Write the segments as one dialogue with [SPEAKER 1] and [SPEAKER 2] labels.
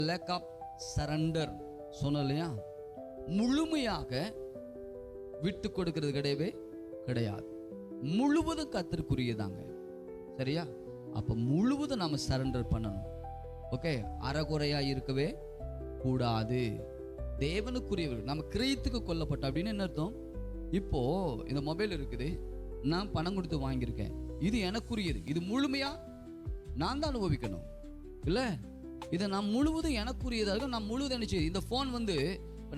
[SPEAKER 1] Lack of surrender சொன்ன இல்லையா, முழுமையாக விட்டு கொடுக்கிறது கிடையவே கிடையாது. முழுவதும் கர்த்தருக்குரியதாங்க. சரியா? அப்ப முழுவதும் நாம சரண்டர் பண்ணணும். ஓகே, அறகுறையா இருக்கவே கூடாது. தேவனுக்குரியவர்கள் நம்ம கிரயத்துக்கு கொல்லப்பட்ட அப்படின்னு என்ன அர்த்தம்? இப்போ இந்த மொபைல் இருக்குது, நான் பணம் கொடுத்து வாங்கியிருக்கேன், இது எனக்குரியது, இது முழுமையா நான் தான் அனுபவிக்கணும் இல்ல? இதை நான் முழுவதும் எனக்குரியதாக நான் முழுவதும் நினைச்சு இந்த போன் வந்து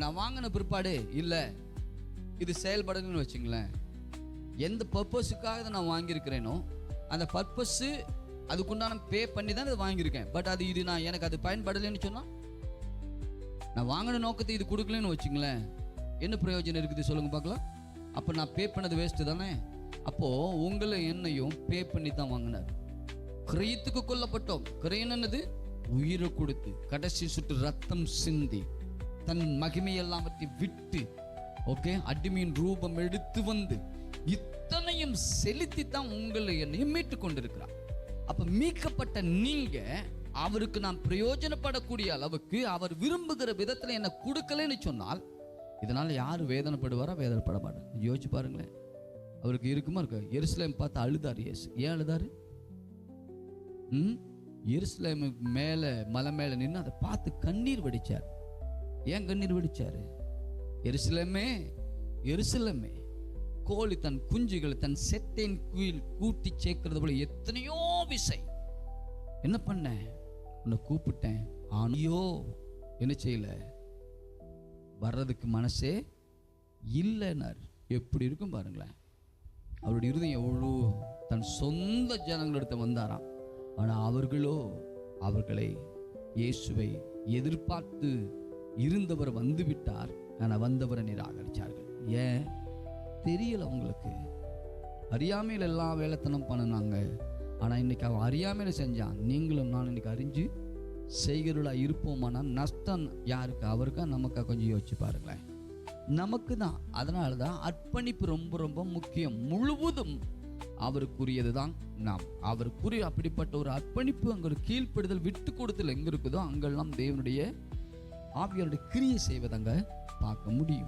[SPEAKER 1] நான் வாங்கின பிற்பாடு இல்ல இது செயல்படணும்னு வச்சுங்களேன், எந்த பர்பஸுக்காக இதை நான் வாங்கியிருக்கிறேனோ அந்த பர்பஸ் அதுக்குண்டான பே பண்ணி தான் இதை வாங்கியிருக்கேன். பட் அது இது நான் எனக்கு அது பயன்படலைன்னு சொன்னா, நான் வாங்கின நோக்கத்தை இது கொடுக்கலன்னு வச்சுங்களேன், என்ன பிரயோஜனம் இருக்குது சொல்லுங்க பார்க்கலாம்? அப்போ நான் பே பண்ணது வேஸ்ட்டு தானே. அப்போ உங்களை என்னையும் பே பண்ணி தான் வாங்கினார். கிரயத்துக்கு கொல்லப்பட்டோம். கிரயம் என்னது? உயிரை கொடுத்து கடைசி சுட்டு ரத்தம் சிந்தி தன் மகிமையெல்லாம் விட்டு ஓகே அடிமையின் ரூபம் எடுத்து வந்து இத்தனையும் செலுத்தி தான் உங்களை என்னையும் மீட்டு கொண்டிருக்கிறார். அப்ப மீட்கப்பட்ட நீங்க அவருக்கு நான் பிரயோஜனப்படக்கூடிய அளவுக்கு அவர் விரும்புகிற விதத்துல என்ன கொடுக்கலன்னு சொன்னால், இதனால யாரு வேதனைப்படுவாரா? வேதனைப்பட மாட்டார். யோசிச்சு பாருங்களேன். அவருக்கு இருக்குமா இருக்க? எருசலேம் பார்த்து அழுதார் இயேசு. ஏன் அழுதாரு? எருசலேம் மேல மலை மேல நின்று அதை பார்த்து கண்ணீர் வடிச்சார். ஏன் கண்ணீர் வடிச்சாரு? எருசலேமே எருசலேமே, கோழி தன் குஞ்சுகளை தன் செட்டின் கீழ் கூட்டி சேர்க்கிறது போல எத்தனையோ விசை என்ன பண்ண, உன்னை கூப்பிட்டேன், ஆனியோ என்ன செய்யல, வர்றதுக்கு மனசே இல்லைன்னார். எப்படி இருக்கும் பாருங்களேன். அவருடைய இருதயம் எவ்வளோ தன் சொந்த ஜனங்களிடத்தை வந்தாராம். ஆனால் அவர்களோ அவர்களை இயேசுவை எதிர்பார்த்து இருந்தவர் வந்து விட்டார், ஆனால் வந்தவரை நிராகரித்தார்கள். ஏன் தெரியல அவங்களுக்கு? அறியாமையில் எல்லாம் வேலைத்தனம் பண்ணினாங்க. ஆனால் இன்னைக்கு அவன் அறியாமையில் செஞ்சான். நீங்களும் நான் இன்னைக்கு அறிஞ்சு செய்கிறவர்களா இருப்போமானா நஷ்டம் யாருக்கு? அவருக்கா நமக்கா? கொஞ்சம் யோசிச்சு பாருங்களேன். நமக்கு தான். அதனால தான் அர்ப்பணிப்பு ரொம்ப ரொம்ப முக்கியம். முழுவதும் அவருக்குரியது தான் நாம். அவருக்குரிய அப்படிப்பட்ட ஒரு அர்ப்பணிப்பு, அங்கே ஒரு கீழ்ப்படுதல், விட்டு கொடுத்தல் எங்கே இருக்குதோ அங்கெல்லாம் தேவனுடைய ஆவியாருடைய கிரியை செய்வதங்க பார்க்க முடியும்.